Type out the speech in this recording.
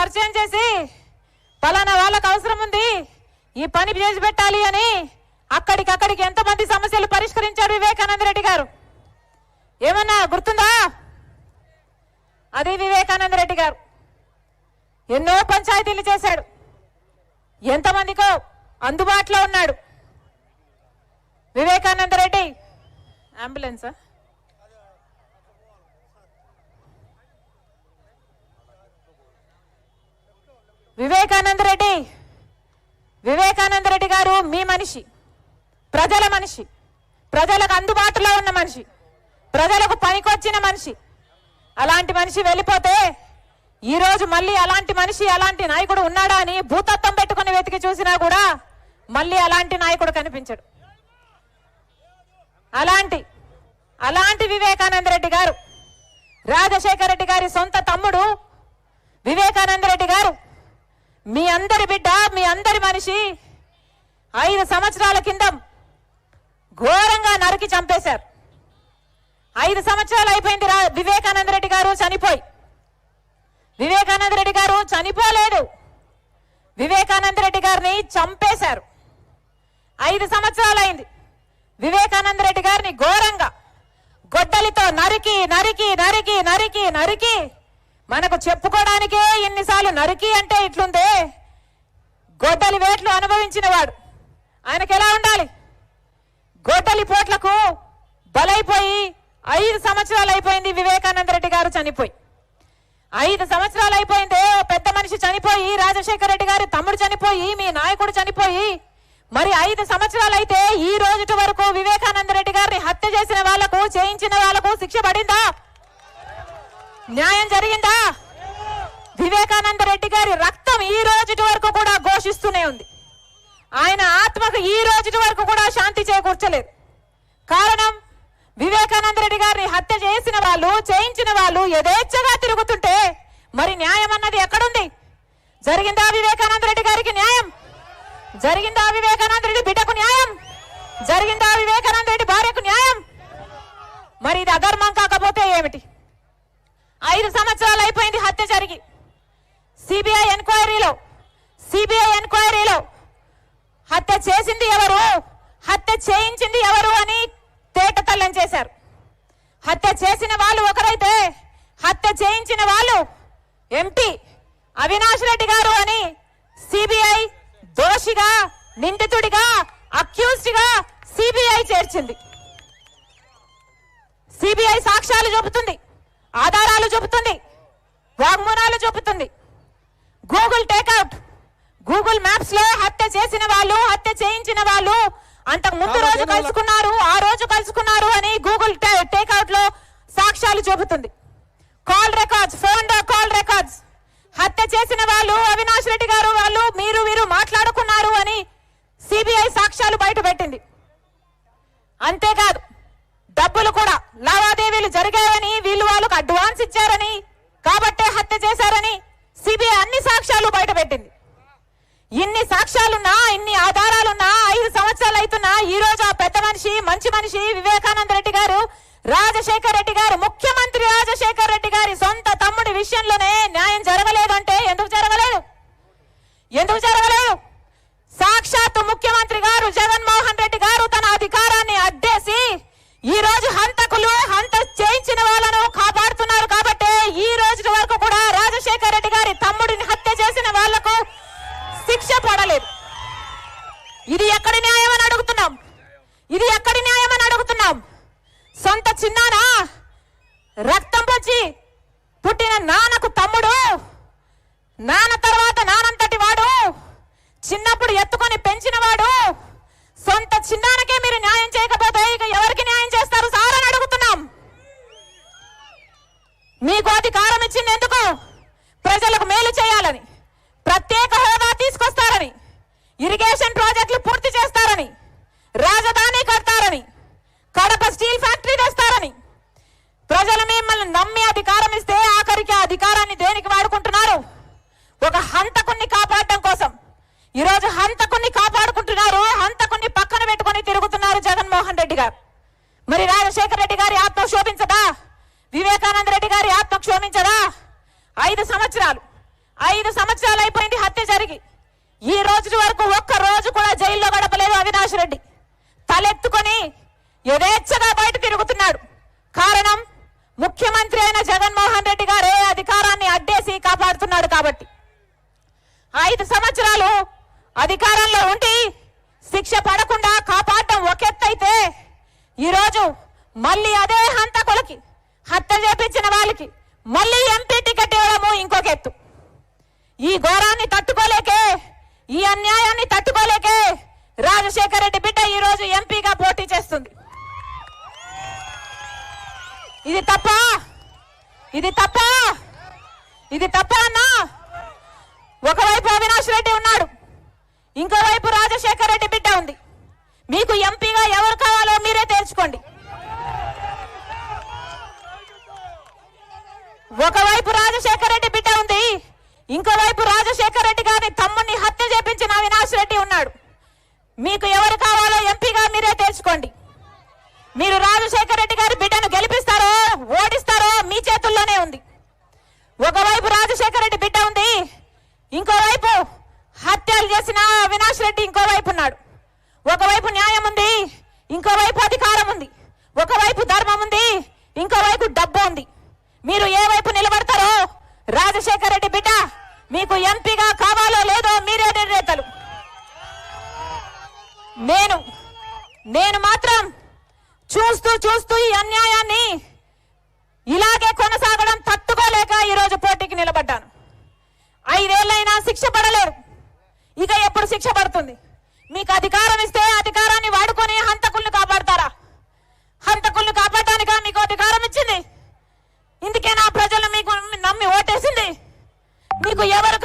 పరిచయం చేసి పలానా వాళ్ళకు అవసరం ఉంది ఈ పని చేసి పెట్టాలి అని అక్కడికక్కడికి ఎంతమంది సమస్యలు పరిష్కరించారు వివేకానంద రెడ్డి గారు? ఏమన్నా గుర్తుందా? అది వివేకానంద రెడ్డి గారు ఎన్నో పంచాయతీలు చేశాడు, ఎంతమందికో అందుబాటులో ఉన్నాడు. వివేకానంద రెడ్డి అంబులెన్సా? వివేకానంద రెడ్డి గారు మీ మనిషి, ప్రజల మనిషి, ప్రజలకు అందుబాటులో ఉన్న మనిషి, ప్రజలకు పనికొచ్చిన మనిషి. అలాంటి మనిషి వెళ్ళిపోతే ఈరోజు మళ్ళీ అలాంటి మనిషి, అలాంటి నాయకుడు ఉన్నాడా అని భూతత్వం పెట్టుకుని వెతికి చూసినా కూడా మళ్ళీ అలాంటి నాయకుడు కనిపించడు. అలాంటి వివేకానంద రెడ్డి గారు, రాజశేఖర రెడ్డి గారి సొంత తమ్ముడు వివేకానంద రెడ్డి గారు, మీ అందరి బిడ్డ, మీ అందరి మనిషి 5 సంవత్సరాల కింద ఘోరంగా నరికి చంపేశారు. 5 సంవత్సరాలు అయిపోయింది వివేకానంద రెడ్డి గారు చనిపోయి. వివేకానంద రెడ్డి గారు చనిపోలేదు, వివేకానంద రెడ్డి గారిని చంపేశారు. 5 సంవత్సరాలు అయింది. వివేకానంద రెడ్డి గారిని ఘోరంగా గొడ్డలితో నరికి నరికి నరికి నరికి నరికి మనకు చెప్పుకోవడానికే ఎన్నిసార్లు నరికి అంటే ఇట్లుందే. గొడ్డలి వేట్లు అనుభవించిన వాడు ఆయనకు ఎలా ఉండాలి? గొడ్డలి పోట్లకు బలైపోయి 5 సంవత్సరాలు అయిపోయింది వివేకానంద రెడ్డి గారు చనిపోయి. 5 సంవత్సరాలు అయిపోయింది. పెద్ద మనిషి చనిపోయి, రాజశేఖర రెడ్డి గారి తమ్ముడు చనిపోయి, మీ నాయకుడు చనిపోయి, మరి 5 సంవత్సరాలు అయితే ఈ రోజు వరకు వివేకానంద రెడ్డి గారిని హత్య చేసిన వాళ్లకు, చేయించిన వాళ్లకు శిక్ష పడిందా? న్యాయం జరిగిందా? వివేకానంద రెడ్డి గారి రక్తం ఈ రోజు వరకు కూడా ఘోషిస్తూనే ఉంది. ఆయన ఆత్మకు ఈ రోజు వరకు కూడా శాంతి చేకూర్చలేదు. కారణం, వివేకానంద రెడ్డి గారిని హత్య చేసిన వాళ్ళు, చేయించిన వాళ్ళు యథేచ్ఛగా తిరుగుతుంటే మరి న్యాయం అన్నది ఎక్కడుంది? జరిగిందా వివేకానంద రెడ్డి గారికి న్యాయం? జరిగిందా వివేకానంద రెడ్డి బిడ్డకు న్యాయం? జరిగిందా వివేకానంద రెడ్డి భార్యకు న్యాయం? మరి ఇది అధర్మం కాకపోతే ఏమిటి? 5 సంవత్సరాలు అయిపోయింది హత్య జరిగి. సిబిఐ ఎంక్వైరీలో హత్య చేసింది ఎవరు, హత్య చేయించింది ఎవరు అని తేటతెల్లం చేశారు. హత్య చేసిన వాళ్ళు ఒకరైతే హత్య చేయించిన వాళ్ళు ఎంపీ అవినాష్ రెడ్డి గారు అని సిబిఐ దోషిగా, నిందితుడిగా, అక్యూజ్డ్ గా సిబిఐ చేర్చింది. సిబిఐ సాక్ష్యాలు చూపుతుంది, ఆధారాలు చూపుతుంది, వాగ్మూలాలు చూపుతుంది. గూగుల్ మ్యాప్స్ లో హత్య చేసిన వాళ్ళు, హత్య చేయించిన వాళ్ళు అంతకు ముందు రోజు కలుసుకున్నారు, ఆ రోజు కలుసుకున్నారు అని గూగుల్ టేక్అవుట్ లో సాక్ష్యాలు చూపుతుంది. Call records, phone call records, హత్య చేసిన వాళ్ళు అవినాష్ రెడ్డి గారు వాళ్ళు వీరు మాట్లాడుకున్నారు అని సిబిఐ సాక్ష్యాలు బయట పెట్టింది. అంతేకాదు, డబ్బులు కూడా లావాదేవీలు జరిగాయని, వీళ్ళు వాళ్ళకు అడ్వాన్స్ ఇచ్చారని, కాబట్టే హత్య చేశారని సిబిఐ అన్ని సాక్ష్యాలు బయట పెట్టింది. ఇన్ని సాక్ష్యాలున్నా, ఇన్ని ఆధారాలున్నా 5 సంవత్సరాలు అవుతున్నా ఈ రోజు ఆ పెద్ద మనిషి, మంచి మనిషి వివేకానంద రెడ్డి గారు, రాజశేఖర రెడ్డి గారు, ముఖ్యమంత్రి రాజశేఖర రెడ్డి గారి సొంత తమ్ముడి విషయంలోనే న్యాయం జరగలేదంటే ఎందుకు జరగలేదు? సాక్షాత్తు ముఖ్యమంత్రి గారు జగన్మోహన్ రెడ్డి గారు తన అధికారాన్ని అడ్డేసి ఈ రోజు హంత చేయించిన వాళ్ళను కాపాడుతున్నారు. కాబట్టి ఈ రోజు వరకు కూడా రాజశేఖర రెడ్డి గారి తమ్ముడిని హత్య చేసిన వాళ్లకు శిక్ష పడలేదు. ఇది ఎక్కడి న్యాయం అని అడుగుతున్నాం. సొంత చిన్నానా, రక్తం పంచి పుట్టిన నాన్నకు తమ్ముడు, నాన్న తర్వాత నానంతటి వాడు, చిన్నప్పుడు ఎత్తుకొని పెంచిన వాడు, సొంత చిన్నానకే మీరు న్యాయం చేయకపోతే ఇక ఎవరికి న్యాయం చేస్తారు సార్ అని అడుగుతున్నాం. మీకు అధికారం ఇచ్చింది ఎందుకు? ప్రజలకు మేలు చేయాలని, ప్రత్యేక హోదా తీసుకొస్తారని, ఇరిగేషన్ ప్రాజెక్టులు పూర్తి చేస్తారని, రాజధాని కడతారని, కడప స్టీల్ ఫ్యాక్టరీ తెస్తారని. ప్రజలు మిమ్మల్ని నమ్మి అధికారం ఇస్తే ఆఖరికి అధికారాన్ని దేనికి వాడుకుంటున్నారు? ఒక హంతకుణ్ణి కాపాడడం కోసం. ఈరోజు హంతకుణ్ణి కాపాడుకుంటున్నారు, హంతకుణ్ణి పక్కన పెట్టుకుని తిరుగుతున్నారు జగన్మోహన్ రెడ్డి గారు. మరి రాజశేఖర రెడ్డి గారి ఆత్మ క్షోభించదా? వివేకానంద రెడ్డి గారి ఆత్మ క్షోభించదా? 5 సంవత్సరాలు 5 సంవత్సరాలు అయిపోయింది హత్య జరిగి. ఈ రోజు వరకు ఒక్క రోజు కూడా జైల్లో గడపలేదు అవినాష్ రెడ్డి. తలెత్తుకొని యథేచ్ఛగా బయట తిరుగుతున్నాడు. కారణం ముఖ్యమంత్రి అయిన జగన్మోహన్ రెడ్డి గారే అధికారాన్ని అడ్డేసి కాపాడుతున్నాడు కాబట్టి. 5 సంవత్సరాలు అధికారంలో ఉండి శిక్ష పడకుండా కాపాడటం ఒకెత్తైతే ఈరోజు మళ్ళీ అదే హంతకులకి, హత్య చేపించిన వాళ్ళకి మళ్ళీ ఎంపీ టికెట్ ఇవ్వడము ఇంకొక ఎత్తు. ఈ ఘోరాన్ని తట్టుకోలేకే, ఈ అన్యాయాన్ని తట్టుకోలేకే రాజశేఖర రెడ్డి బిడ్డ ఈ రోజు ఎంపీగా పోటీ చేస్తుంది. ఇది తప్ప, ఇది తప్ప, ఇది తప్ప అన్నా. ఒకవైపు అవినాష్ రెడ్డి ఉన్నాడు, ఇంకోవైపు రాజశేఖర రెడ్డి బిడ్డ ఉంది. మీకు ఎంపీగా ఎవరు కావాలో మీరే తేల్చుకోండి. ఒకవైపు రాజశేఖర రెడ్డి బిడ్డ ఉంది, ఇంకోవైపు రాజశేఖర రెడ్డి గారిని తమ్ముడిని హత్య చేపించిన అవినాష్ రెడ్డి ఉన్నాడు. మీకు ఎవరు కావాలో ఎంపీగా మీరే తేల్చుకోండి. మీరు రాజశేఖర రెడ్డి గారి బిడ్డను గెలిపిస్తారో ఓడిస్తారో మీ చేతుల్లోనే ఉంది. ఒకవైపు రాజశేఖర రెడ్డి బిడ్డ ఉంది, ఇంకోవైపు హత్యలు చేసిన అవినాష్ రెడ్డి ఇంకోవైపు ఉన్నాడు. ఒకవైపు న్యాయం ఉంది, ఇంకోవైపు అధికారం ఉంది. ఒకవైపు ధర్మం ఉంది, ఇంకోవైపు డబ్బు ఉంది. మీరు ఏ వైపు నిలబడతారో రాజశేఖర రెడ్డి బిడ్డ మీకు ఎంపీగా కావాలో లేదో మీరే నిర్ణేతలు. నేను మాత్రం చూస్తూ ఈ అన్యాయాన్ని ఇలాగే కొనసాగడం తట్టుకోలేక ఈరోజు పోటీకి నిలబడ్డాను. 5 ఏళ్లైనా శిక్ష పడలేరు, ఇక ఎప్పుడు శిక్ష పడుతుంది? మీకు అధికారం ఇస్తే అధికారాన్ని వాడుకొని హంతకుల్ని కాపాడతారా? హంతకుల్ని కాపాడటానికా మీకు అధికారం ఇచ్చింది? ఇందుకే నా ప్రజలు మీకు నమ్మి ఓటేసింది. మీకు ఎవరు